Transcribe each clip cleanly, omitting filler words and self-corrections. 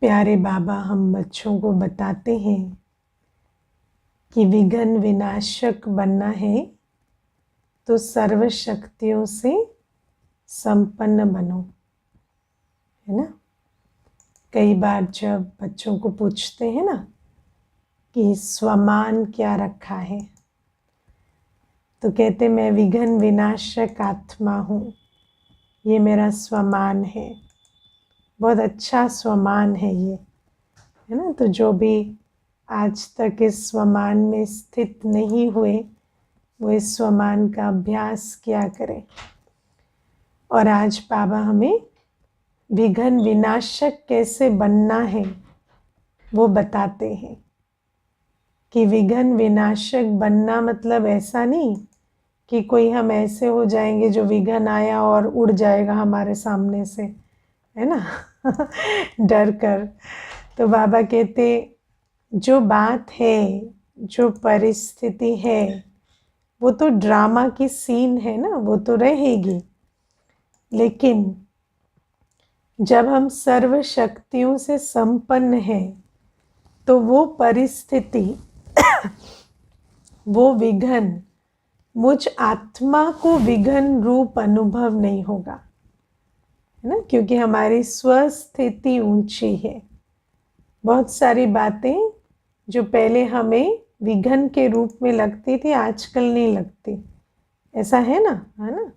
प्यारे बाबा हम बच्चों को बताते हैं कि विघ्न विनाशक बनना है तो सर्व शक्तियों से संपन्न बनो, है ना। कई बार जब बच्चों को पूछते हैं ना कि स्वमान क्या रखा है, तो कहते मैं विघ्न विनाशक आत्मा हूँ, ये मेरा स्वमान है, बहुत अच्छा स्वमान है ये, है ना। तो जो भी आज तक इस स्वमान में स्थित नहीं हुए वो इस स्वमान का अभ्यास किया करें। और आज बाबा हमें विघ्न विनाशक कैसे बनना है वो बताते हैं कि विघ्न विनाशक बनना मतलब ऐसा नहीं कि कोई हम ऐसे हो जाएंगे जो विघ्न आया और उड़ जाएगा हमारे सामने से, है ना डर कर। तो बाबा कहते जो बात है, जो परिस्थिति है, वो तो ड्रामा की सीन है ना, वो तो रहेगी, लेकिन जब हम सर्व शक्तियों से संपन्न हैं तो वो परिस्थिति वो विघ्न मुझ आत्मा को विघ्न रूप अनुभव नहीं होगा, है ना, क्योंकि हमारी स्वस्थिति ऊंची है। बहुत सारी बातें जो पहले हमें विघ्न के रूप में लगती थी आजकल नहीं लगती, ऐसा है ना।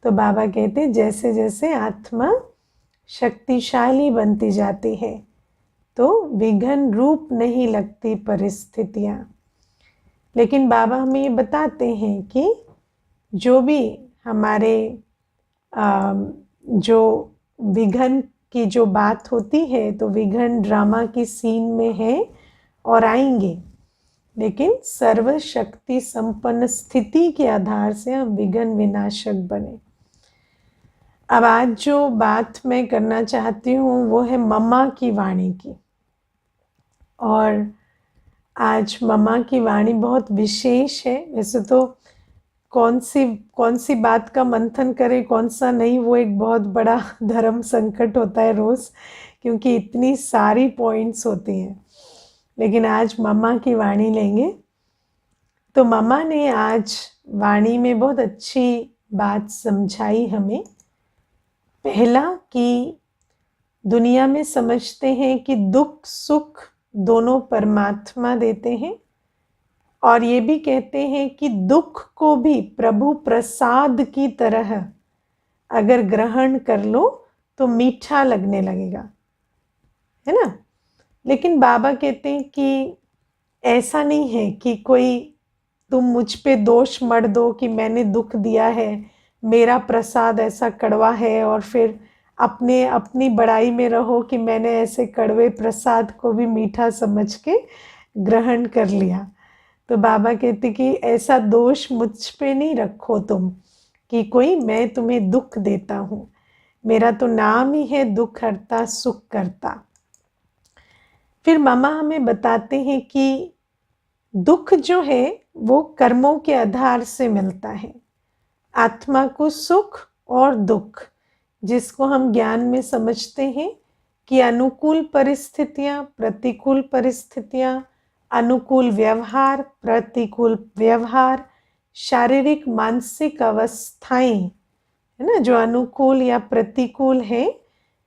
तो बाबा कहते जैसे जैसे आत्मा शक्तिशाली बनती जाती है तो विघ्न रूप नहीं लगती परिस्थितियाँ। लेकिन बाबा हमें ये बताते हैं कि जो भी हमारे जो विघ्न की जो बात होती है तो विघ्न ड्रामा की सीन में है और आएंगे, लेकिन सर्वशक्ति संपन्न स्थिति के आधार से हम विघ्न विनाशक बने। अब आज जो बात मैं करना चाहती हूँ वो है मम्मा की वाणी की। और आज मम्मा की वाणी बहुत विशेष है। वैसे तो कौन सी बात का मंथन करें कौन सा नहीं, वो एक बहुत बड़ा धर्म संकट होता है रोज़, क्योंकि इतनी सारी पॉइंट्स होती हैं। लेकिन आज मम्मा की वाणी लेंगे। तो मम्मा ने आज वाणी में बहुत अच्छी बात समझाई हमें। पहला कि दुनिया में समझते हैं कि दुख सुख दोनों परमात्मा देते हैं, और ये भी कहते हैं कि दुख को भी प्रभु प्रसाद की तरह अगर ग्रहण कर लो तो मीठा लगने लगेगा, है ना। लेकिन बाबा कहते हैं कि ऐसा नहीं है कि कोई तुम मुझ पे दोष मत दो कि मैंने दुख दिया है, मेरा प्रसाद ऐसा कड़वा है, और फिर अपनी बड़ाई में रहो कि मैंने ऐसे कड़वे प्रसाद को भी मीठा समझ के ग्रहण कर लिया। तो बाबा कहते कि ऐसा दोष मुझ पे नहीं रखो तुम कि कोई मैं तुम्हें दुख देता हूँ, मेरा तो नाम ही है दुख हरता सुख करता। फिर मामा हमें बताते हैं कि दुख जो है वो कर्मों के आधार से मिलता है। आत्मा को सुख और दुख, जिसको हम ज्ञान में समझते हैं कि अनुकूल परिस्थितियाँ प्रतिकूल परिस्थितियाँ, अनुकूल व्यवहार प्रतिकूल व्यवहार, शारीरिक मानसिक अवस्थाएं, है ना, जो अनुकूल या प्रतिकूल है,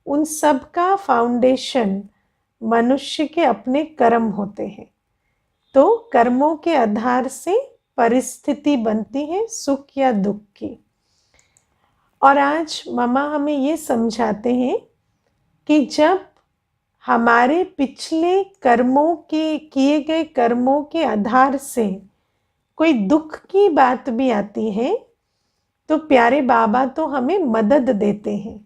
उन सब का फाउंडेशन मनुष्य के अपने कर्म होते हैं। तो कर्मों के आधार से परिस्थिति बनती है सुख या दुख की। और आज मामा हमें ये समझाते हैं कि जब हमारे पिछले कर्मों के किए गए कर्मों के आधार से कोई दुख की बात भी आती है तो प्यारे बाबा तो हमें मदद देते हैं।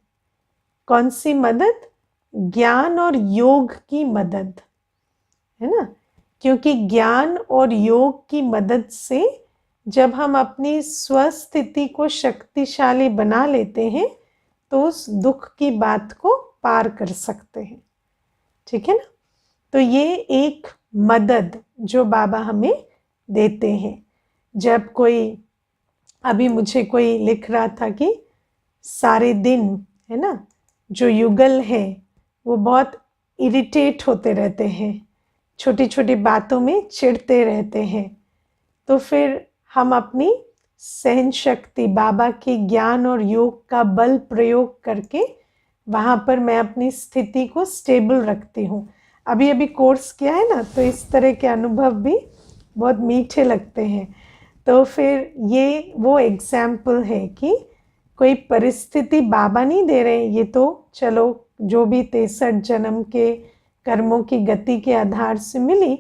कौन सी मदद? ज्ञान और योग की मदद, है ना। क्योंकि ज्ञान और योग की मदद से जब हम अपनी स्वस्थिति को शक्तिशाली बना लेते हैं तो उस दुख की बात को पार कर सकते हैं, ठीक है ना। तो ये एक मदद जो बाबा हमें देते हैं। जब कोई, अभी मुझे कोई लिख रहा था कि सारे दिन, है ना, जो युगल है वो बहुत इरिटेट होते रहते हैं, छोटी छोटी बातों में चिढ़ते रहते हैं, तो फिर हम अपनी सहन शक्ति, बाबा के ज्ञान और योग का बल प्रयोग करके वहाँ पर मैं अपनी स्थिति को स्टेबल रखती हूँ। अभी अभी कोर्स किया है ना, तो इस तरह के अनुभव भी बहुत मीठे लगते हैं। तो फिर ये वो एग्जाम्पल है कि कोई परिस्थिति बाबा नहीं दे रहे, ये तो चलो जो भी 63 जन्म के कर्मों की गति के आधार से मिली,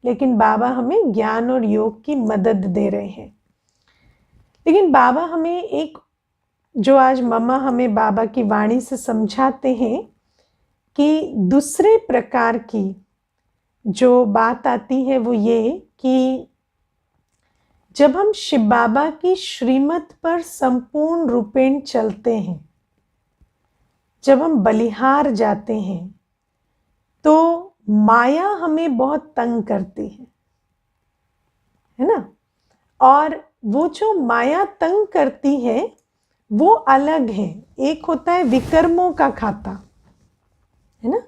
लेकिन बाबा हमें ज्ञान और योग की मदद दे रहे हैं। लेकिन बाबा हमें एक, जो आज मम्मा हमें बाबा की वाणी से समझाते हैं कि दूसरे प्रकार की जो बात आती है वो ये कि जब हम शिव बाबा की श्रीमत पर संपूर्ण रूपेण चलते हैं, जब हम बलिहार जाते हैं, तो माया हमें बहुत तंग करती है ना। और वो जो माया तंग करती है वो अलग है। एक होता है विकर्मों का खाता, है ना,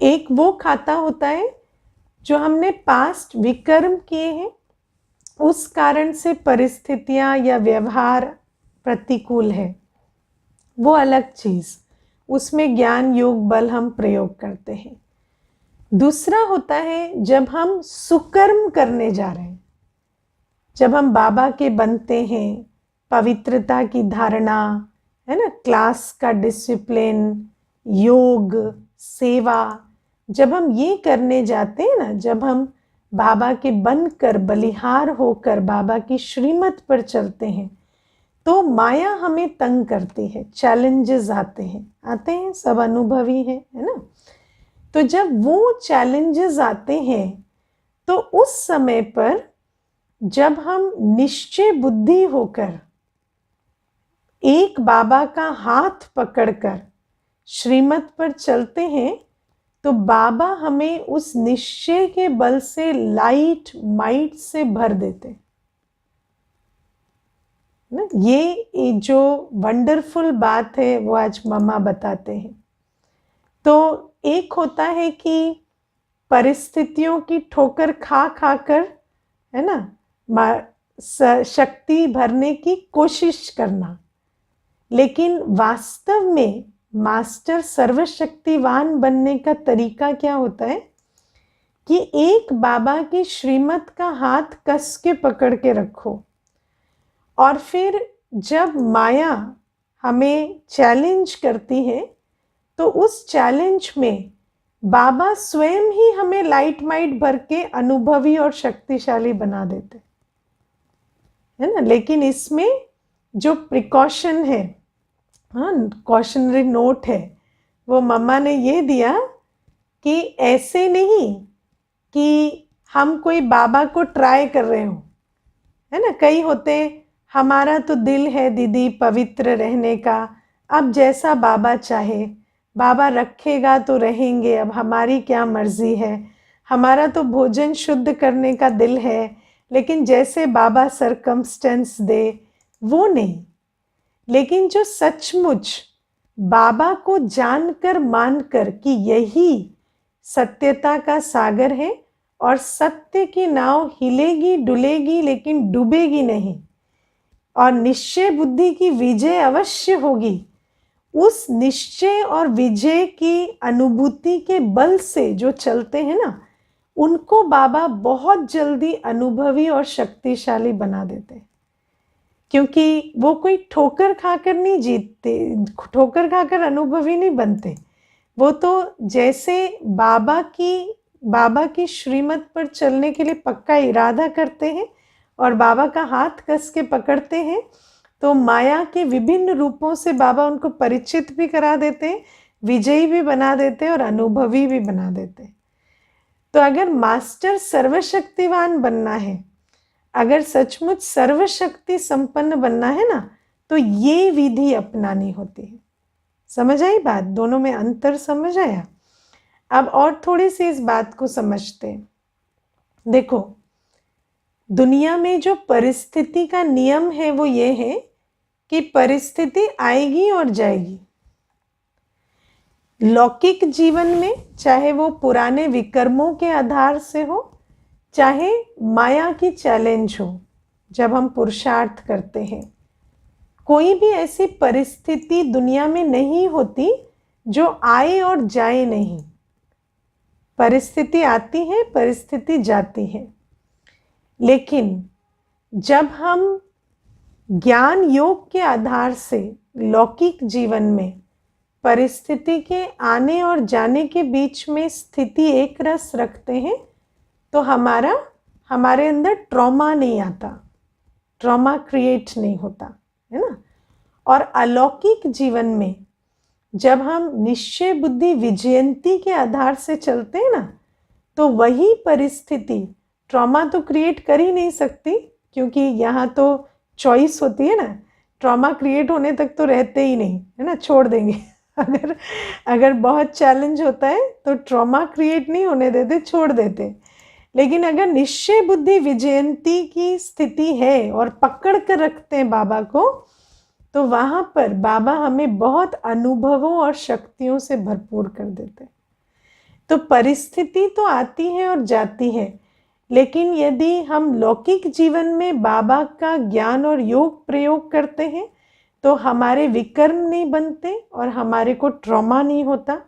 एक वो खाता होता है जो हमने पास्ट विकर्म किए हैं, उस कारण से परिस्थितियां या व्यवहार प्रतिकूल है, वो अलग चीज, उसमें ज्ञान योग बल हम प्रयोग करते हैं। दूसरा होता है जब हम सुकर्म करने जा रहे हैं, जब हम बाबा के बनते हैं, पवित्रता की धारणा, है ना, क्लास का डिसिप्लिन, योग, सेवा, जब हम ये करने जाते हैं ना, जब हम बाबा के बनकर बलिहार होकर बाबा की श्रीमत पर चलते हैं, तो माया हमें तंग करती है, चैलेंजेस आते हैं, सब अनुभवी है ना। तो जब वो चैलेंजेस आते हैं, तो उस समय पर जब हम निश्चय बुद्धि होकर एक बाबा का हाथ पकड़कर श्रीमत पर चलते हैं, तो बाबा हमें उस निश्चय के बल से लाइट माइट से भर देते ना। ये जो वंडरफुल बात है वो आज मम्मा बताते हैं। तो एक होता है कि परिस्थितियों की ठोकर खा खा कर, है ना, शक्ति भरने की कोशिश करना, लेकिन वास्तव में मास्टर सर्वशक्तिवान बनने का तरीका क्या होता है कि एक बाबा की श्रीमत का हाथ कस के पकड़ के रखो, और फिर जब माया हमें चैलेंज करती है, तो उस चैलेंज में बाबा स्वयं ही हमें लाइट माइट भर के अनुभवी और शक्तिशाली बना देते, है ना। लेकिन इसमें जो प्रिकॉशन है, हाँ, कॉशनरी नोट है, वो मम्मा ने ये दिया कि ऐसे नहीं कि हम कोई बाबा को ट्राई कर रहे हो, है ना। कई होते, हमारा तो दिल है दीदी पवित्र रहने का, अब जैसा बाबा चाहे, बाबा रखेगा तो रहेंगे, अब हमारी क्या मर्जी है, हमारा तो भोजन शुद्ध करने का दिल है, लेकिन जैसे बाबा सरकमस्टेंस दे वो नहीं। लेकिन जो सचमुच बाबा को जानकर मानकर कि यही सत्यता का सागर है और सत्य की नाव हिलेगी डुलेगी लेकिन डूबेगी नहीं, और निश्चय बुद्धि की विजय अवश्य होगी, उस निश्चय और विजय की अनुभूति के बल से जो चलते हैं ना, उनको बाबा बहुत जल्दी अनुभवी और शक्तिशाली बना देते हैं। क्योंकि वो कोई ठोकर खाकर नहीं जीतते, ठोकर खाकर अनुभवी नहीं बनते, वो तो जैसे बाबा की श्रीमत पर चलने के लिए पक्का इरादा करते हैं और बाबा का हाथ कस के पकड़ते हैं, तो माया के विभिन्न रूपों से बाबा उनको परिचित भी करा देते हैं, विजयी भी बना देते हैं और अनुभवी भी बना देते हैं। तो अगर मास्टर सर्वशक्तिवान बनना है, अगर सचमुच सर्वशक्ति संपन्न बनना है ना, तो ये विधि अपनानी होती है। समझ आई बात? दोनों में अंतर समझ आया? अब और थोड़ी सी इस बात को समझते हैं। देखो, दुनिया में जो परिस्थिति का नियम है वो ये है कि परिस्थिति आएगी और जाएगी। लौकिक जीवन में, चाहे वो पुराने विकर्मों के आधार से हो, चाहे माया की चैलेंज हो, जब हम पुरुषार्थ करते हैं, कोई भी ऐसी परिस्थिति दुनिया में नहीं होती जो आए और जाए नहीं। परिस्थिति आती है, परिस्थिति जाती है, लेकिन जब हम ज्ञान योग के आधार से लौकिक जीवन में परिस्थिति के आने और जाने के बीच में स्थिति एक रस रखते हैं, तो हमारे अंदर ट्रॉमा नहीं आता, ट्रॉमा क्रिएट नहीं होता, है ना। और अलौकिक जीवन में जब हम निश्चय बुद्धि विजयंती के आधार से चलते हैं ना, तो वही परिस्थिति ट्रॉमा तो क्रिएट कर ही नहीं सकती, क्योंकि यहाँ तो चॉइस होती है ना। ट्रॉमा क्रिएट होने तक तो रहते ही नहीं, है ना, छोड़ देंगे। अगर बहुत चैलेंज होता है तो ट्रॉमा क्रिएट नहीं होने देते, छोड़ देते। लेकिन अगर निश्चय बुद्धि विजयंती की स्थिति है और पकड़ कर रखते हैं बाबा को, तो वहाँ पर बाबा हमें बहुत अनुभवों और शक्तियों से भरपूर कर देते हैं। तो परिस्थिति तो आती है और जाती है, लेकिन यदि हम लौकिक जीवन में बाबा का ज्ञान और योग प्रयोग करते हैं, तो हमारे विकर्म नहीं बनते और हमारे को ट्रॉमा नहीं होता।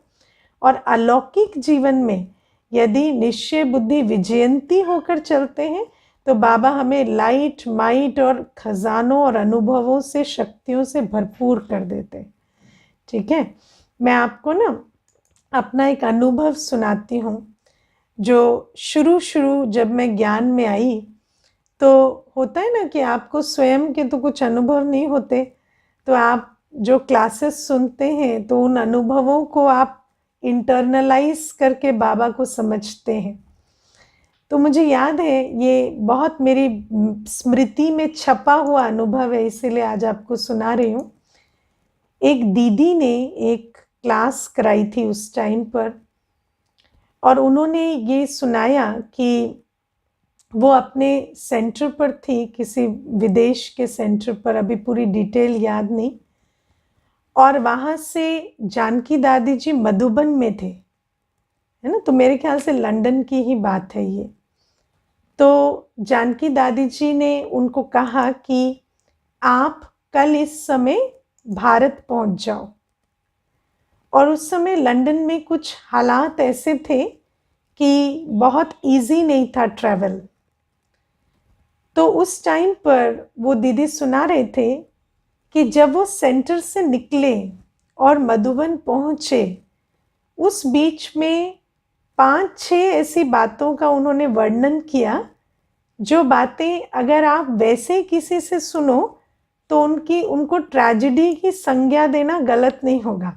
और अलौकिक जीवन में यदि निश्चय बुद्धि विजयंती होकर चलते हैं, तो बाबा हमें लाइट, माइट और खजानों और अनुभवों से, शक्तियों से भरपूर कर देते हैं। ठीक है, मैं आपको ना अपना एक अनुभव सुनाती हूँ, जो शुरू जब मैं ज्ञान में आई, तो होता है ना कि आपको स्वयं के तो कुछ अनुभव नहीं होते, तो आप जो क्लासेस सुनते हैं तो उन अनुभवों को आप इंटरनलाइज करके बाबा को समझते हैं। तो मुझे याद है, ये बहुत मेरी स्मृति में छपा हुआ अनुभव है, इसीलिए आज आपको सुना रही हूँ। एक दीदी ने एक क्लास कराई थी उस टाइम पर, और उन्होंने ये सुनाया कि वो अपने सेंटर पर थी, किसी विदेश के सेंटर पर, अभी पूरी डिटेल याद नहीं, और वहाँ से जानकी दादी जी मधुबन में थे, है ना। तो मेरे ख्याल से लंदन की ही बात है ये। तो जानकी दादी जी ने उनको कहा कि आप कल इस समय भारत पहुँच जाओ। और उस समय लंदन में कुछ हालात ऐसे थे कि बहुत इजी नहीं था ट्रैवल। तो उस टाइम पर वो दीदी सुना रहे थे कि जब वो सेंटर से निकले और मधुबन पहुँचे, उस बीच में 5-6 ऐसी बातों का उन्होंने वर्णन किया, जो बातें अगर आप वैसे किसी से सुनो तो उनको ट्रेजेडी की संज्ञा देना गलत नहीं होगा,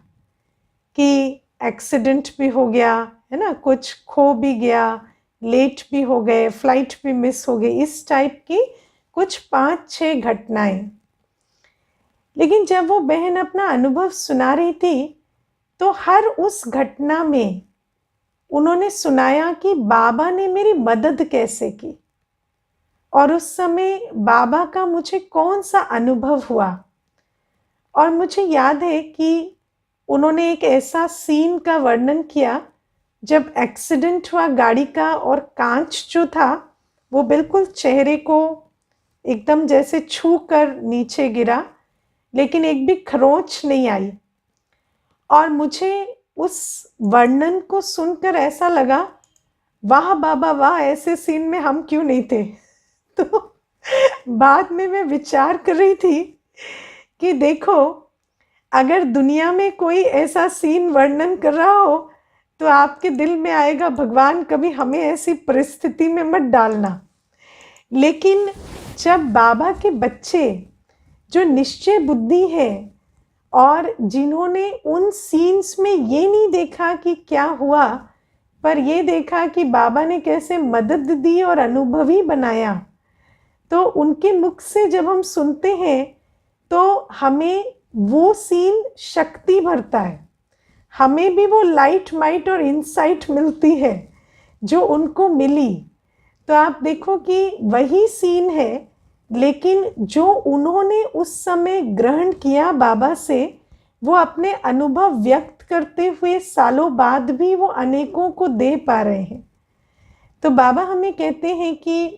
कि एक्सीडेंट भी हो गया, है ना, कुछ खो भी गया, लेट भी हो गए, फ्लाइट भी मिस हो गई, इस टाइप की कुछ 5-6 घटनाएं। लेकिन जब वो बहन अपना अनुभव सुना रही थी, तो हर उस घटना में उन्होंने सुनाया कि बाबा ने मेरी मदद कैसे की, और उस समय बाबा का मुझे कौन सा अनुभव हुआ। और मुझे याद है कि उन्होंने एक ऐसा सीन का वर्णन किया जब एक्सीडेंट हुआ गाड़ी का, और कांच जो था वो बिल्कुल चेहरे को एकदम जैसे छू कर नीचे गिरा, लेकिन एक भी खरोंच नहीं आई। और मुझे उस वर्णन को सुनकर ऐसा लगा, वाह बाबा वाह, ऐसे सीन में हम क्यों नहीं थे। तो बाद में मैं विचार कर रही थी कि देखो, अगर दुनिया में कोई ऐसा सीन वर्णन कर रहा हो, तो आपके दिल में आएगा, भगवान कभी हमें ऐसी परिस्थिति में मत डालना। लेकिन जब बाबा के बच्चे जो निश्चय बुद्धि है, और जिन्होंने उन सीन्स में ये नहीं देखा कि क्या हुआ, पर ये देखा कि बाबा ने कैसे मदद दी और अनुभवी बनाया, तो उनके मुख से जब हम सुनते हैं तो हमें वो सीन शक्ति भरता है, हमें भी वो लाइट, माइट और इंसाइट मिलती है जो उनको मिली। तो आप देखो कि वही सीन है, लेकिन जो उन्होंने उस समय ग्रहण किया बाबा से, वो अपने अनुभव व्यक्त करते हुए सालों बाद भी वो अनेकों को दे पा रहे हैं। तो बाबा हमें कहते हैं कि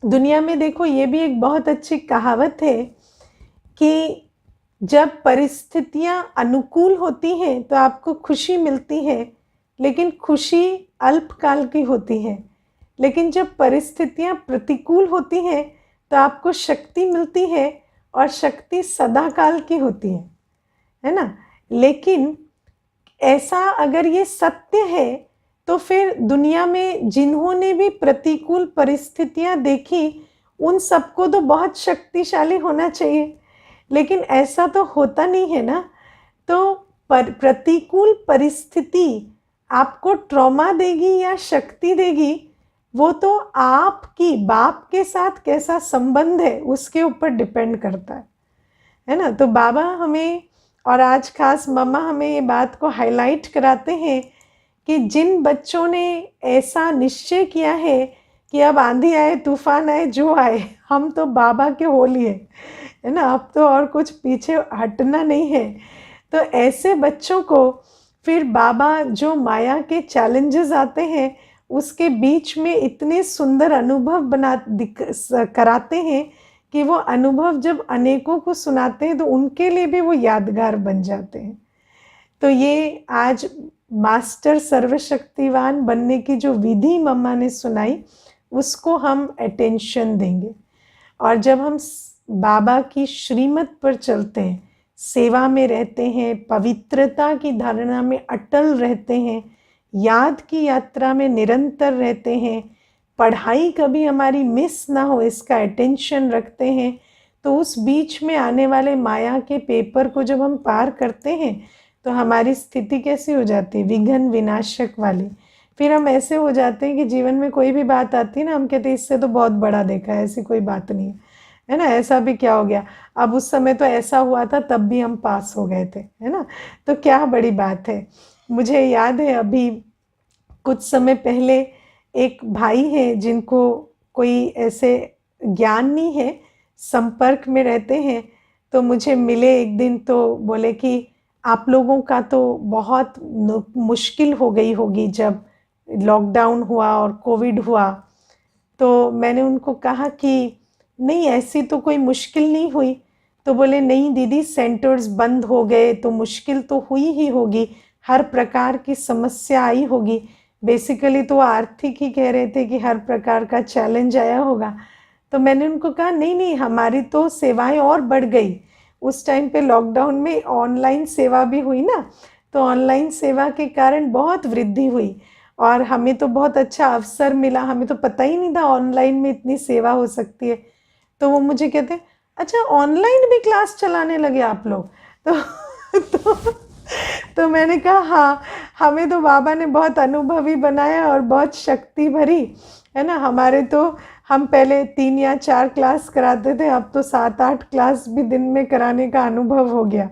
दुनिया में देखो, ये भी एक बहुत अच्छी कहावत है कि जब परिस्थितियां अनुकूल होती हैं तो आपको खुशी मिलती है, लेकिन खुशी अल्पकाल की होती है। लेकिन जब परिस्थितियां प्रतिकूल होती हैं तो आपको शक्ति मिलती है, और शक्ति सदाकाल की होती है ना। लेकिन ऐसा अगर ये सत्य है तो फिर दुनिया में जिन्होंने भी प्रतिकूल परिस्थितियां देखी, उन सबको तो बहुत शक्तिशाली होना चाहिए, लेकिन ऐसा तो होता नहीं है ना। तो प्रतिकूल परिस्थिति आपको ट्रॉमा देगी या शक्ति देगी, वो तो आपकी बाप के साथ कैसा संबंध है उसके ऊपर डिपेंड करता है ना। तो बाबा हमें, और आज खास मम्मा हमें ये बात को हाईलाइट कराते हैं कि जिन बच्चों ने ऐसा निश्चय किया है कि अब आंधी आए तूफान आए जो आए, हम तो बाबा के हो लिए है ना, अब तो और कुछ पीछे हटना नहीं है। तो ऐसे बच्चों को फिर बाबा जो माया के चैलेंजेस आते हैं उसके बीच में इतने सुंदर अनुभव कराते हैं कि वो अनुभव जब अनेकों को सुनाते हैं तो उनके लिए भी वो यादगार बन जाते हैं। तो ये आज मास्टर सर्वशक्तिवान बनने की जो विधि मम्मा ने सुनाई, उसको हम अटेंशन देंगे। और जब हम बाबा की श्रीमत पर चलते हैं, सेवा में रहते हैं, पवित्रता की धारणा में अटल रहते हैं, याद की यात्रा में निरंतर रहते हैं, पढ़ाई कभी हमारी मिस ना हो इसका अटेंशन रखते हैं, तो उस बीच में आने वाले माया के पेपर को जब हम पार करते हैं तो हमारी स्थिति कैसी हो जाती है, विघ्न विनाशक वाली। फिर हम ऐसे हो जाते हैं कि जीवन में कोई भी बात आती है ना, हम कहते हैं इससे तो बहुत बड़ा देखा है, ऐसी कोई बात नहीं है ना, ऐसा भी क्या हो गया, अब उस समय तो ऐसा हुआ था तब भी हम पास हो गए थे, है ना, तो क्या बड़ी बात है। मुझे याद है अभी कुछ समय पहले एक भाई है जिनको कोई ऐसे ज्ञान नहीं है, संपर्क में रहते हैं, तो मुझे मिले एक दिन, तो बोले कि आप लोगों का तो बहुत मुश्किल हो गई होगी जब लॉकडाउन हुआ और कोविड हुआ। तो मैंने उनको कहा कि नहीं, ऐसी तो कोई मुश्किल नहीं हुई। तो बोले नहीं दीदी, सेंटर्स बंद हो गए तो मुश्किल तो हुई ही होगी, हर प्रकार की समस्या आई होगी। बेसिकली तो आर्थिक ही कह रहे थे कि हर प्रकार का चैलेंज आया होगा। तो मैंने उनको कहा नहीं नहीं, हमारी तो सेवाएं और बढ़ गई। उस टाइम पे लॉकडाउन में ऑनलाइन सेवा भी हुई ना, तो ऑनलाइन सेवा के कारण बहुत वृद्धि हुई और हमें तो बहुत अच्छा अवसर मिला, हमें तो पता ही नहीं था ऑनलाइन में इतनी सेवा हो सकती है। तो वो मुझे कहते हैं अच्छा ऑनलाइन भी क्लास चलाने लगे आप लोग। तो मैंने कहा हाँ, हमें तो बाबा ने बहुत अनुभवी बनाया और बहुत शक्ति भरी, है ना। हमारे तो हम पहले 3 या 4 क्लास कराते थे, अब तो 7-8 क्लास भी दिन में कराने का अनुभव हो गया।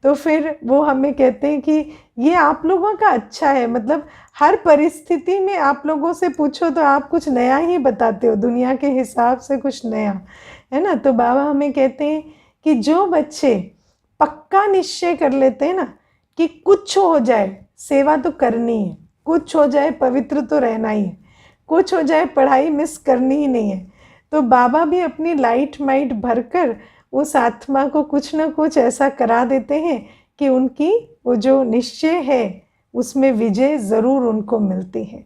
तो फिर वो हमें कहते हैं कि ये आप लोगों का अच्छा है, मतलब हर परिस्थिति में आप लोगों से पूछो तो आप कुछ नया ही बताते हो, दुनिया के हिसाब से कुछ नया, है ना। तो बाबा हमें कहते हैं कि जो बच्चे पक्का निश्चय कर लेते हैं ना कि कुछ हो जाए सेवा तो करनी है, कुछ हो जाए पवित्र तो रहना ही है, कुछ हो जाए पढ़ाई मिस करनी ही नहीं है, तो बाबा भी अपनी लाइट माइट भरकर उस आत्मा को कुछ ना कुछ ऐसा करा देते हैं कि उनकी वो जो निश्चय है उसमें विजय ज़रूर उनको मिलती है।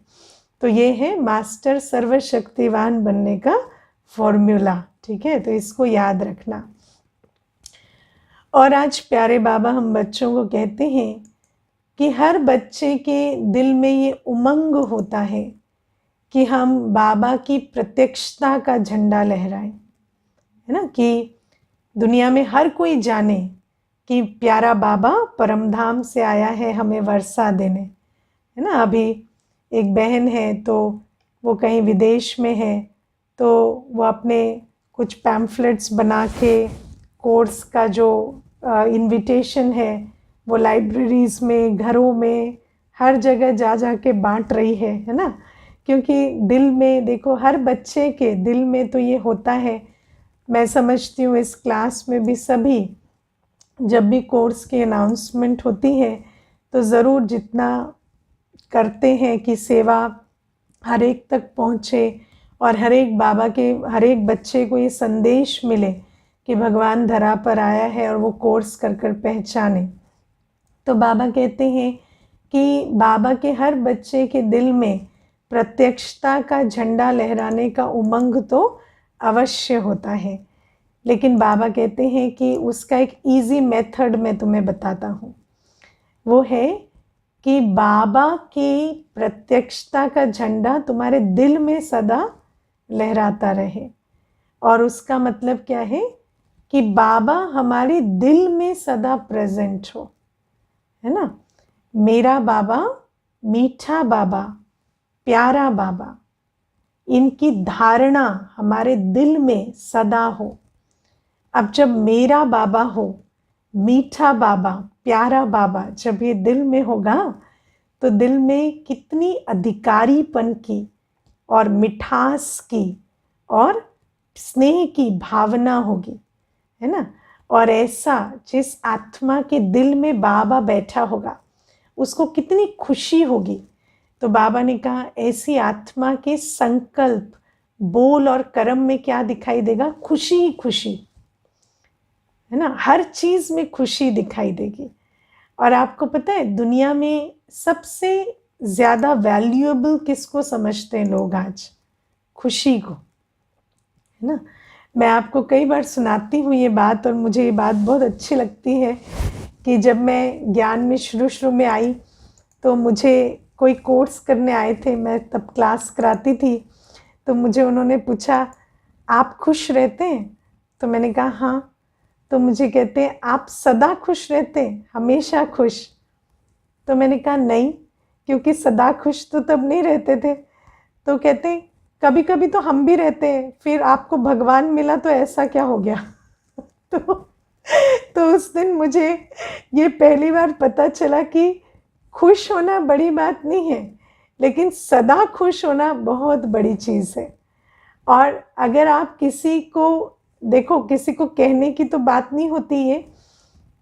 तो ये है मास्टर सर्वशक्तिवान बनने का फॉर्मूला, ठीक है, तो इसको याद रखना। और आज प्यारे बाबा हम बच्चों को कहते हैं कि हर बच्चे के दिल में ये उमंग होता है कि हम बाबा की प्रत्यक्षता का झंडा लहराएं, है ना, कि दुनिया में हर कोई जाने कि प्यारा बाबा परमधाम से आया है हमें वर्षा देने, है ना। अभी एक बहन है तो वो कहीं विदेश में है, तो वो अपने कुछ पैम्फलेट्स बना के कोर्स का जो इनविटेशन है वो लाइब्रेरीज़ में, घरों में, हर जगह जा जा के बांट रही है ना। क्योंकि दिल में देखो, हर बच्चे के दिल में तो ये होता है। मैं समझती हूँ इस क्लास में भी सभी जब भी कोर्स की अनाउंसमेंट होती है तो ज़रूर जितना करते हैं कि सेवा हर एक तक पहुँचे और हर एक बाबा के हर एक बच्चे को ये संदेश मिले कि भगवान धरा पर आया है और वो कोर्स कर कर पहचाने। तो बाबा कहते हैं कि बाबा के हर बच्चे के दिल में प्रत्यक्षता का झंडा लहराने का उमंग तो अवश्य होता है, लेकिन बाबा कहते हैं कि उसका एक इजी मेथड मैं तुम्हें बताता हूँ। वो है कि बाबा की प्रत्यक्षता का झंडा तुम्हारे दिल में सदा लहराता रहे। और उसका मतलब क्या है कि बाबा हमारे दिल में सदा प्रेजेंट हो, है ना। मेरा बाबा, मीठा बाबा, प्यारा बाबा, इनकी धारणा हमारे दिल में सदा हो। अब जब मेरा बाबा हो, मीठा बाबा, प्यारा बाबा जब ये दिल में होगा तो दिल में कितनी अधिकारीपन की और मिठास की और स्नेह की भावना होगी, है ना। और ऐसा जिस आत्मा के दिल में बाबा बैठा होगा उसको कितनी खुशी होगी। तो बाबा ने कहा ऐसी आत्मा के संकल्प, बोल और कर्म में क्या दिखाई देगा? खुशी ही खुशी, है ना। हर चीज में खुशी दिखाई देगी। और आपको पता है दुनिया में सबसे ज्यादा वैल्यूएबल किसको समझते हैं लोग आज? खुशी को, है ना। मैं आपको कई बार सुनाती हूँ ये बात और मुझे ये बात बहुत अच्छी लगती है कि जब मैं ज्ञान में शुरू में आई तो मुझे कोई कोर्स करने आए थे, मैं तब क्लास कराती थी। तो मुझे उन्होंने पूछा आप खुश रहते हैं? तो मैंने कहा हाँ। तो मुझे कहते हैं आप सदा खुश रहते हैं, हमेशा खुश? तो मैंने कहा नहीं, क्योंकि सदा खुश तो तब नहीं रहते थे। तो कहते हैं कभी कभी तो हम भी रहते हैं, फिर आपको भगवान मिला तो ऐसा क्या हो गया? तो उस दिन मुझे ये पहली बार पता चला कि खुश होना बड़ी बात नहीं है, लेकिन सदा खुश होना बहुत बड़ी चीज़ है। और अगर आप किसी को देखो, किसी को कहने की तो बात नहीं होती है,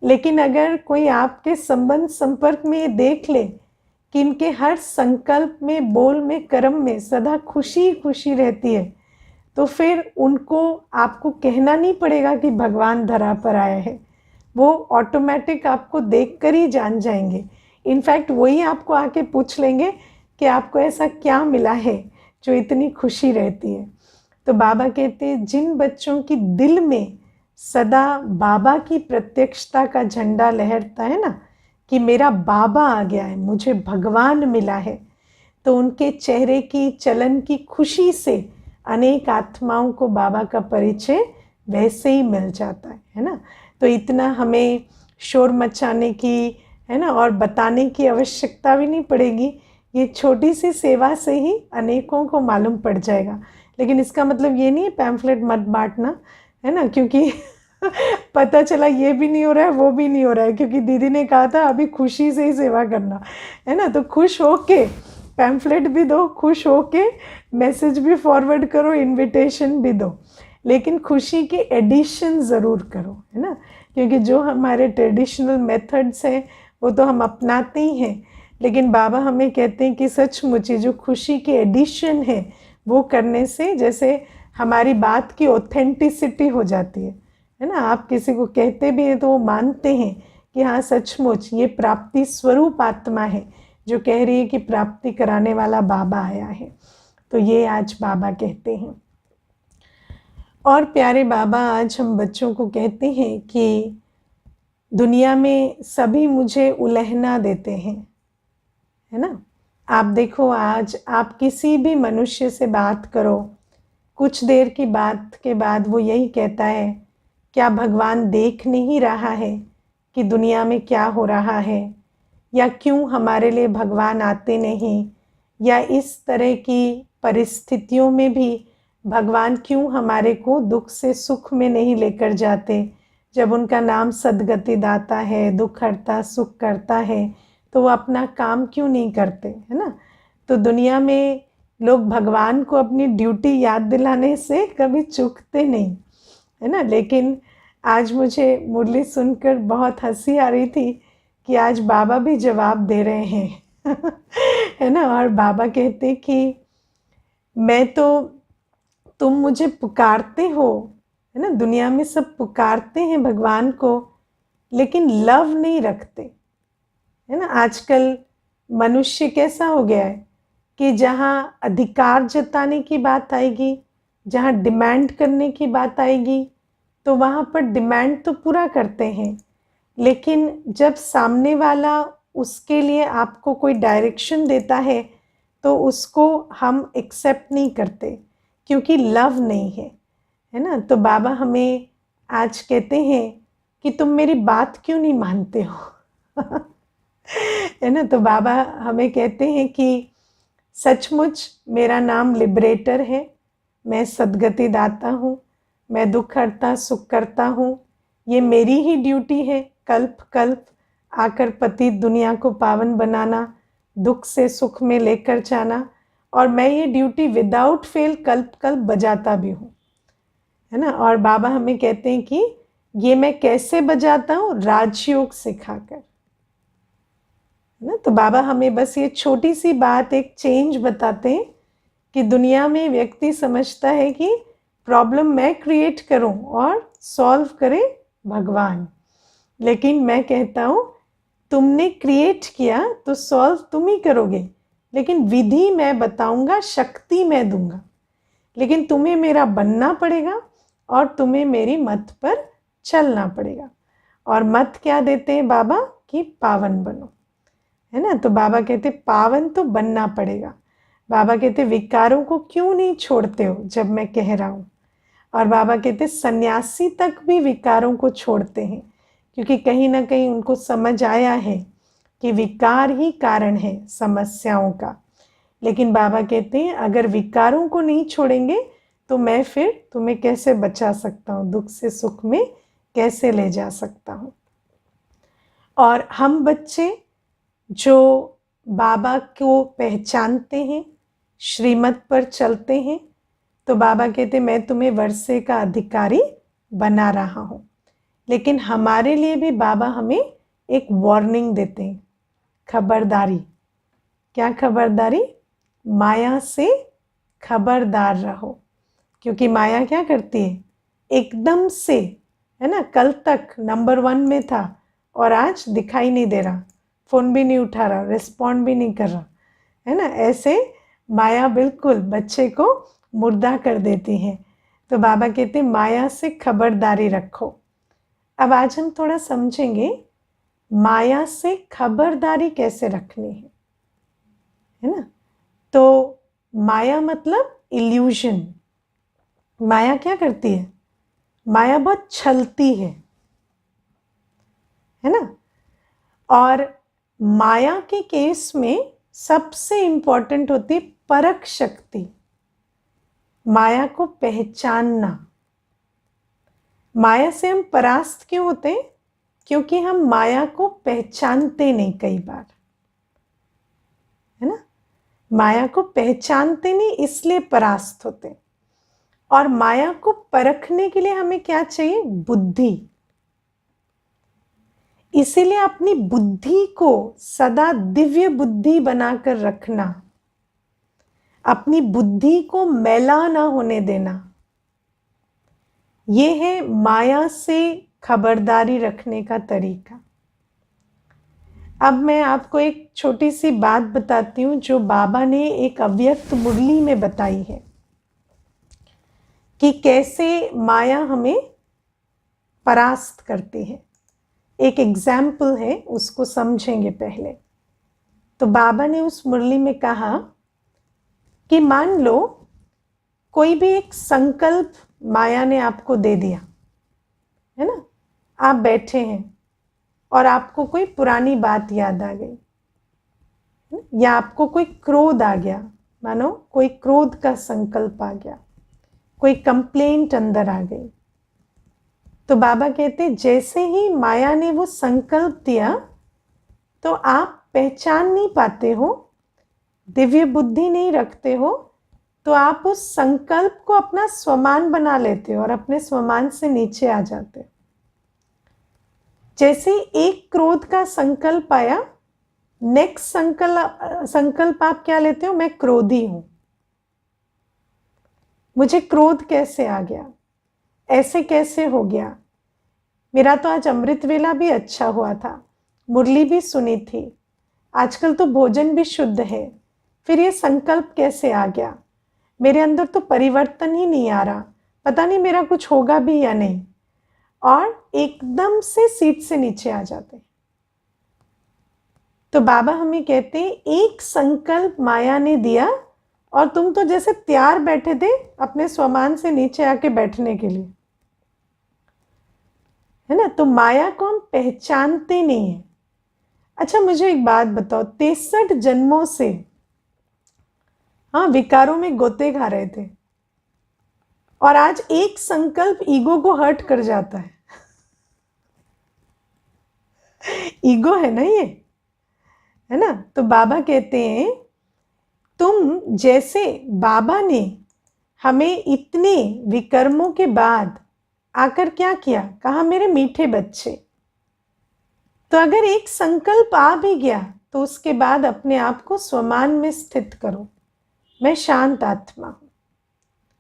लेकिन अगर कोई आपके संबंध संपर्क में ये देख ले कि इनके हर संकल्प में, बोल में, कर्म में सदा खुशी खुशी रहती है, तो फिर उनको आपको कहना नहीं पड़ेगा कि भगवान धरा पर आया है। वो ऑटोमेटिक आपको देखकर ही जान जाएंगे। इनफैक्ट वही आपको आके पूछ लेंगे कि आपको ऐसा क्या मिला है जो इतनी खुशी रहती है। तो बाबा कहते हैं जिन बच्चों की दिल में सदा बाबा की प्रत्यक्षता का झंडा लहरता है ना, कि मेरा बाबा आ गया है, मुझे भगवान मिला है, तो उनके चेहरे की, चलन की खुशी से अनेक आत्माओं को बाबा का परिचय वैसे ही मिल जाता है ना। तो इतना हमें शोर मचाने की, है ना, और बताने की आवश्यकता भी नहीं पड़ेगी। ये छोटी सी सेवा से ही अनेकों को मालूम पड़ जाएगा। लेकिन इसका मतलब ये नहीं है पैम्फलेट मत बांटना, है ना, क्योंकि पता चला ये भी नहीं हो रहा है, वो भी नहीं हो रहा है, क्योंकि दीदी ने कहा था अभी खुशी से ही सेवा करना, है ना। तो खुश होके पैम्फलेट भी दो, खुश होके मैसेज भी फॉरवर्ड करो, इनविटेशन भी दो, लेकिन खुशी के एडिशन ज़रूर करो, है ना। क्योंकि जो हमारे ट्रेडिशनल मेथड्स हैं वो तो हम अपनाते ही हैं, लेकिन बाबा हमें कहते हैं कि सचमुच जो खुशी के एडिशन है वो करने से जैसे हमारी बात की ऑथेंटिसिटी हो जाती है ना। आप किसी को कहते भी हैं तो वो मानते हैं कि हाँ सचमुच ये प्राप्ति स्वरूप आत्मा है जो कह रही है कि प्राप्ति कराने वाला बाबा आया है। तो ये आज बाबा कहते हैं। और प्यारे बाबा आज हम बच्चों को कहते हैं कि दुनिया में सभी मुझे उलहना देते हैं, है ना। आप देखो आज आप किसी भी मनुष्य से बात करो, कुछ देर की बात के बाद वो यही कहता है क्या भगवान देख नहीं रहा है कि दुनिया में क्या हो रहा है, या क्यों हमारे लिए भगवान आते नहीं, या इस तरह की परिस्थितियों में भी भगवान क्यों हमारे को दुख से सुख में नहीं लेकर जाते। जब उनका नाम सद्गति दाता है, दुख हरता, सुख करता है, तो वो अपना काम क्यों नहीं करते, है ना। तो दुनिया में लोग भगवान को अपनी ड्यूटी याद दिलाने से कभी चूकते नहीं, है ना। लेकिन आज मुझे मुरली सुनकर बहुत हंसी आ रही थी कि आज बाबा भी जवाब दे रहे हैं है ना। और बाबा कहते कि मैं तो, तुम मुझे पुकारते हो, है ना, दुनिया में सब पुकारते हैं भगवान को, लेकिन लव नहीं रखते, है ना। आजकल मनुष्य कैसा हो गया है कि जहाँ अधिकार जताने की बात आएगी, जहाँ डिमांड करने की बात आएगी, तो वहाँ पर डिमांड तो पूरा करते हैं, लेकिन जब सामने वाला उसके लिए आपको कोई डायरेक्शन देता है तो उसको हम एक्सेप्ट नहीं करते, क्योंकि लव नहीं है ना। तो बाबा हमें आज कहते हैं कि तुम मेरी बात क्यों नहीं मानते हो है ना। तो बाबा हमें कहते हैं कि सचमुच मेरा नाम लिबरेटर है, मैं सद्गति दाता हूँ, मैं दुख हरता सुख करता हूँ, ये मेरी ही ड्यूटी है कल्प कल्प आकर पतित दुनिया को पावन बनाना, दुख से सुख में लेकर जाना, और मैं ये ड्यूटी विदाउट फेल कल्प कल्प बजाता भी हूँ, है ना। और बाबा हमें कहते हैं कि ये मैं कैसे बजाता हूँ, राजयोग सिखाकर, है ना। तो बाबा हमें बस ये छोटी सी बात, एक चेंज बताते हैं कि दुनिया में व्यक्ति समझता है कि प्रॉब्लम मैं क्रिएट करूं और सॉल्व करे भगवान, लेकिन मैं कहता हूं तुमने क्रिएट किया तो सॉल्व तुम ही करोगे, लेकिन विधि मैं बताऊंगा, शक्ति मैं दूंगा, लेकिन तुम्हें मेरा बनना पड़ेगा और तुम्हें मेरी मत पर चलना पड़ेगा। और मत क्या देते हैं बाबा कि पावन बनो, है ना। तो बाबा कहते पावन तो बनना पड़ेगा। बाबा कहते विकारों को क्यों नहीं छोड़ते हो जब मैं कह रहा हूँ। और बाबा कहते सन्यासी तक भी विकारों को छोड़ते हैं, क्योंकि कहीं ना कहीं उनको समझ आया है कि विकार ही कारण है समस्याओं का। लेकिन बाबा कहते हैं अगर विकारों को नहीं छोड़ेंगे तो मैं फिर तुम्हें कैसे बचा सकता हूँ, दुख से सुख में कैसे ले जा सकता हूँ। और हम बच्चे जो बाबा को पहचानते हैं, श्रीमत पर चलते हैं, तो बाबा कहते मैं तुम्हें वर्षे का अधिकारी बना रहा हूँ। लेकिन हमारे लिए भी बाबा हमें एक वार्निंग देते हैं, खबरदारी। क्या खबरदारी? माया से खबरदार रहो, क्योंकि माया क्या करती है, एकदम से, है ना, कल तक नंबर 1 में था और आज दिखाई नहीं दे रहा, फ़ोन भी नहीं उठा रहा, रिस्पॉन्ड भी नहीं कर रहा, है ना। ऐसे माया बिल्कुल बच्चे को मुर्दा कर देती है। तो बाबा कहते हैं माया से खबरदारी रखो। अब आज हम थोड़ा समझेंगे माया से खबरदारी कैसे रखनी है ना। तो माया मतलब इल्यूजन। माया क्या करती है? माया बहुत छलती है ना। और माया के केस में सबसे इंपॉर्टेंट होती है परख शक्ति, माया को पहचानना। माया से हम परास्त क्यों होते हैं? क्योंकि हम माया को पहचानते नहीं कई बार, है ना। माया को पहचानते नहीं, इसलिए परास्त होते हैं। और माया को परखने के लिए हमें क्या चाहिए? बुद्धि। इसीलिए अपनी बुद्धि को सदा दिव्य बुद्धि बनाकर रखना, अपनी बुद्धि को मैला ना होने देना, ये है माया से खबरदारी रखने का तरीका। अब मैं आपको एक छोटी सी बात बताती हूँ जो बाबा ने एक अव्यक्त मुरली में बताई है कि कैसे माया हमें परास्त करती है। एक एग्जाम्पल है, उसको समझेंगे पहले। तो बाबा ने उस मुरली में कहा कि मान लो कोई भी एक संकल्प माया ने आपको दे दिया, है ना। आप बैठे हैं और आपको कोई पुरानी बात याद आ गई, या आपको कोई क्रोध आ गया, मानो कोई क्रोध का संकल्प आ गया, कोई कंप्लेंट अंदर आ गई। तो बाबा कहते जैसे ही माया ने वो संकल्प दिया तो आप पहचान नहीं पाते हो, दिव्य बुद्धि नहीं रखते हो, तो आप उस संकल्प को अपना स्वमान बना लेते हो और अपने स्वमान से नीचे आ जाते हो। जैसे एक क्रोध का संकल्प आया, नेक्स्ट संकल्प आप क्या लेते हो? मैं क्रोधी हूं। मुझे क्रोध कैसे आ गया, ऐसे कैसे हो गया? मेरा तो आज अमृत वेला भी अच्छा हुआ था, मुरली भी सुनी थी, आजकल तो भोजन भी शुद्ध है, फिर ये संकल्प कैसे आ गया? मेरे अंदर तो परिवर्तन ही नहीं आ रहा, पता नहीं मेरा कुछ होगा भी या नहीं। और एकदम से सीट से नीचे आ जाते। तो बाबा हमें कहते हैं, एक संकल्प माया ने दिया और तुम तो जैसे तैयार बैठे थे अपने स्वमान से नीचे आके बैठने के लिए, है ना। तो माया को हम पहचानते नहीं है। अच्छा मुझे एक बात बताओ, 63 जन्मों से हाँ विकारों में गोते खा रहे थे, और आज एक संकल्प ईगो को हर्ट कर जाता है। ईगो है ना ये, है ना। तो बाबा कहते हैं, तुम जैसे बाबा ने हमें इतने विकर्मों के बाद आकर क्या किया, कहा मेरे मीठे बच्चे। तो अगर एक संकल्प आ भी गया तो उसके बाद अपने आप को स्वमान में स्थित करो, मैं शांत आत्मा हूं,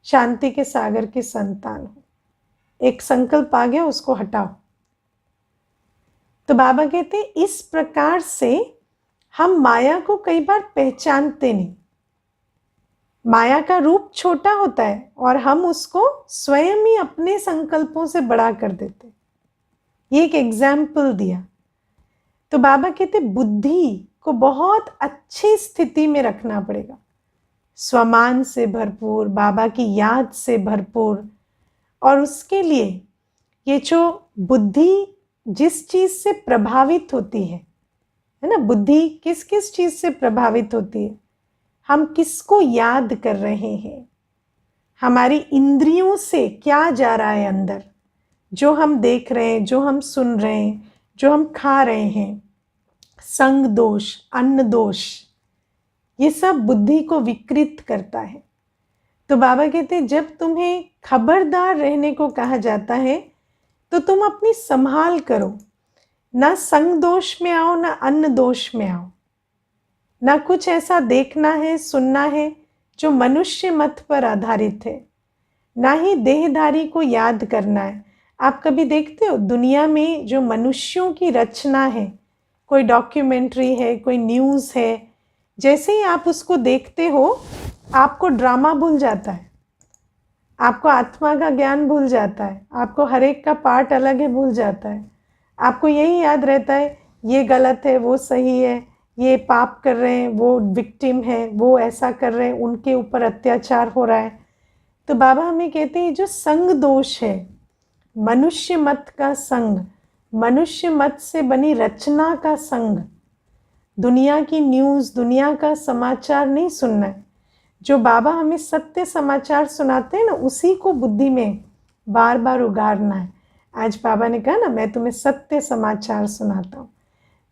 शांति के सागर की संतान हूं। एक संकल्प आ गया, उसको हटाओ। तो बाबा कहते हैं, इस प्रकार से हम माया को कई बार पहचानते नहीं। माया का रूप छोटा होता है और हम उसको स्वयं ही अपने संकल्पों से बड़ा कर देते। ये एक एग्जाम्पल दिया। तो बाबा कहते बुद्धि को बहुत अच्छी स्थिति में रखना पड़ेगा, स्वमान से भरपूर, बाबा की याद से भरपूर। और उसके लिए ये जो बुद्धि जिस चीज से प्रभावित होती है ना, बुद्धि किस किस चीज से प्रभावित होती है, हम किसको याद कर रहे हैं, हमारी इंद्रियों से क्या जा रहा है अंदर, जो हम देख रहे हैं, जो हम सुन रहे हैं, जो हम खा रहे हैं, संग दोष, अन्न दोष, ये सब बुद्धि को विकृत करता है। तो बाबा कहते हैं, जब तुम्हें खबरदार रहने को कहा जाता है तो तुम अपनी संभाल करो, ना संग दोष में आओ, ना अन्न दोष में आओ, ना कुछ ऐसा देखना है, सुनना है जो मनुष्य मत पर आधारित है, ना ही देहधारी को याद करना है। आप कभी देखते हो दुनिया में जो मनुष्यों की रचना है, कोई डॉक्यूमेंट्री है, कोई न्यूज़ है, जैसे ही आप उसको देखते हो आपको ड्रामा भूल जाता है, आपको आत्मा का ज्ञान भूल जाता है, आपको हर एक का पार्ट अलग है भूल जाता है। आपको यही याद रहता है ये गलत है, वो सही है, ये पाप कर रहे हैं, वो विक्टिम है, वो ऐसा कर रहे हैं, उनके ऊपर अत्याचार हो रहा है। तो बाबा हमें कहते हैं, जो संग दोष है, मनुष्य मत का संग, मनुष्य मत से बनी रचना का संग, दुनिया की न्यूज़, दुनिया का समाचार नहीं सुनना है। जो बाबा हमें सत्य समाचार सुनाते हैं ना, उसी को बुद्धि में बार बार उगारना है। आज बाबा ने कहा ना, मैं तुम्हें सत्य समाचार सुनाता हूँ।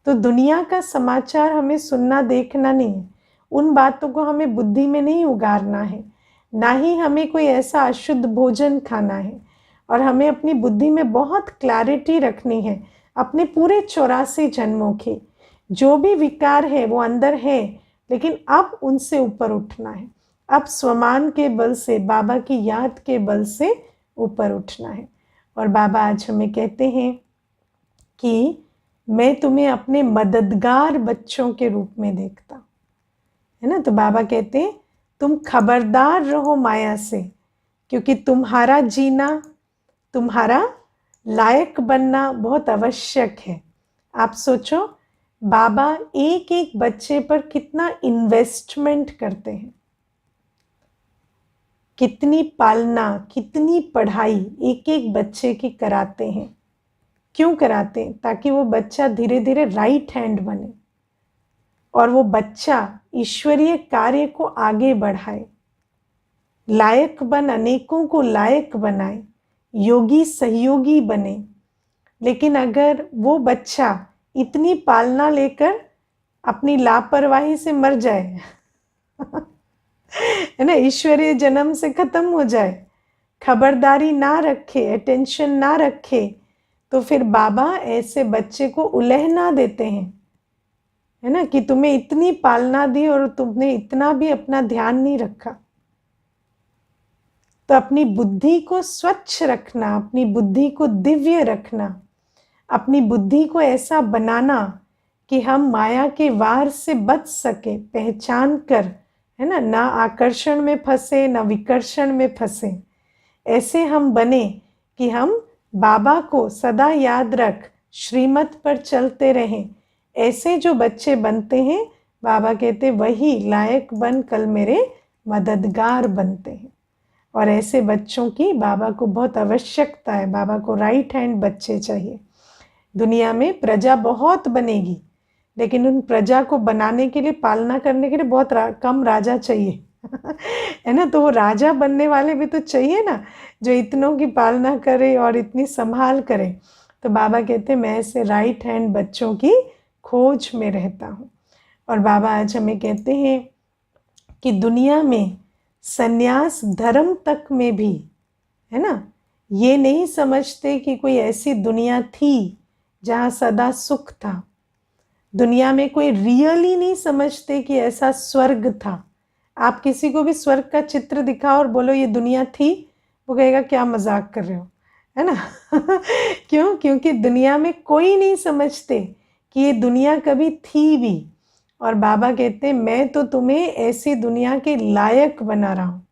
तो दुनिया का समाचार हमें सुनना देखना नहीं है, उन बातों को हमें बुद्धि में नहीं उगारना है, ना ही हमें कोई ऐसा अशुद्ध भोजन खाना है। और हमें अपनी बुद्धि में बहुत क्लैरिटी रखनी है अपने पूरे 84 जन्मों की। जो भी विकार है वो अंदर है, लेकिन अब उनसे ऊपर उठना है। अब स्वमान के बल से, बाबा की याद के बल से ऊपर उठना है। और बाबा आज हमें कहते हैं कि मैं तुम्हें अपने मददगार बच्चों के रूप में देखता हूँ, है ना। तो बाबा कहते हैं, तुम खबरदार रहो माया से, क्योंकि तुम्हारा जीना, तुम्हारा लायक बनना बहुत आवश्यक है। आप सोचो, बाबा एक एक बच्चे पर कितना इन्वेस्टमेंट करते हैं, कितनी पालना, कितनी पढ़ाई एक एक बच्चे की कराते हैं। क्यों कराते हैं? ताकि वो बच्चा धीरे धीरे राइट हैंड बने और वो बच्चा ईश्वरीय कार्य को आगे बढ़ाए, लायक बन, अनेकों को लायक बनाए, योगी सहयोगी बने। लेकिन अगर वो बच्चा इतनी पालना लेकर अपनी लापरवाही से मर जाए है ना, ईश्वरीय जन्म से खत्म हो जाए, खबरदारी ना रखे, अटेंशन ना रखे, तो फिर बाबा ऐसे बच्चे को उलहना देते हैं, है ना, कि तुम्हें इतनी पालना दी और तुमने इतना भी अपना ध्यान नहीं रखा। तो अपनी बुद्धि को स्वच्छ रखना, अपनी बुद्धि को दिव्य रखना, अपनी बुद्धि को ऐसा बनाना कि हम माया के वार से बच सके, पहचान कर, है ना, ना आकर्षण में फंसे ना विकर्षण में फंसे। ऐसे हम बने कि हम बाबा को सदा याद रख, श्रीमत पर चलते रहें। ऐसे जो बच्चे बनते हैं, बाबा कहते वही लायक बन कल मेरे मददगार बनते हैं। और ऐसे बच्चों की बाबा को बहुत आवश्यकता है। बाबा को राइट हैंड बच्चे चाहिए। दुनिया में प्रजा बहुत बनेगी, लेकिन उन प्रजा को बनाने के लिए, पालना करने के लिए बहुत कम राजा चाहिए है ना। तो वो राजा बनने वाले भी तो चाहिए ना, जो इतनों की पालना करे और इतनी संभाल करे। तो बाबा कहते हैं मैं ऐसे राइट हैंड बच्चों की खोज में रहता हूँ। और बाबा आज हमें कहते हैं कि दुनिया में सन्यास धर्म तक में भी, है ना, ये नहीं समझते कि कोई ऐसी दुनिया थी जहाँ सदा सुख था। दुनिया में कोई रियली नहीं समझते कि ऐसा स्वर्ग था। आप किसी को भी स्वर्ग का चित्र दिखाओ और बोलो ये दुनिया थी, वो कहेगा क्या मजाक कर रहे हो, है ना क्यों? क्योंकि दुनिया में कोई नहीं समझते कि ये दुनिया कभी थी भी। और बाबा कहते हैं मैं तो तुम्हें ऐसी दुनिया के लायक बना रहा हूँ।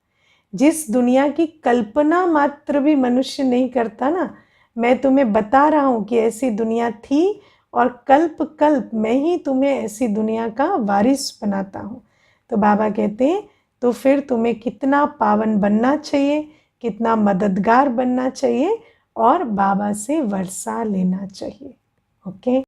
जिस दुनिया की कल्पना मात्र भी मनुष्य नहीं करता ना, मैं तुम्हें बता रहा हूँ कि ऐसी दुनिया थी और कल्प कल्प मैं ही तुम्हें ऐसी दुनिया का वारिस बनाता हूँ। तो बाबा कहते हैं तो फिर तुम्हें कितना पावन बनना चाहिए, कितना मददगार बनना चाहिए और बाबा से वर्षा लेना चाहिए। ओके।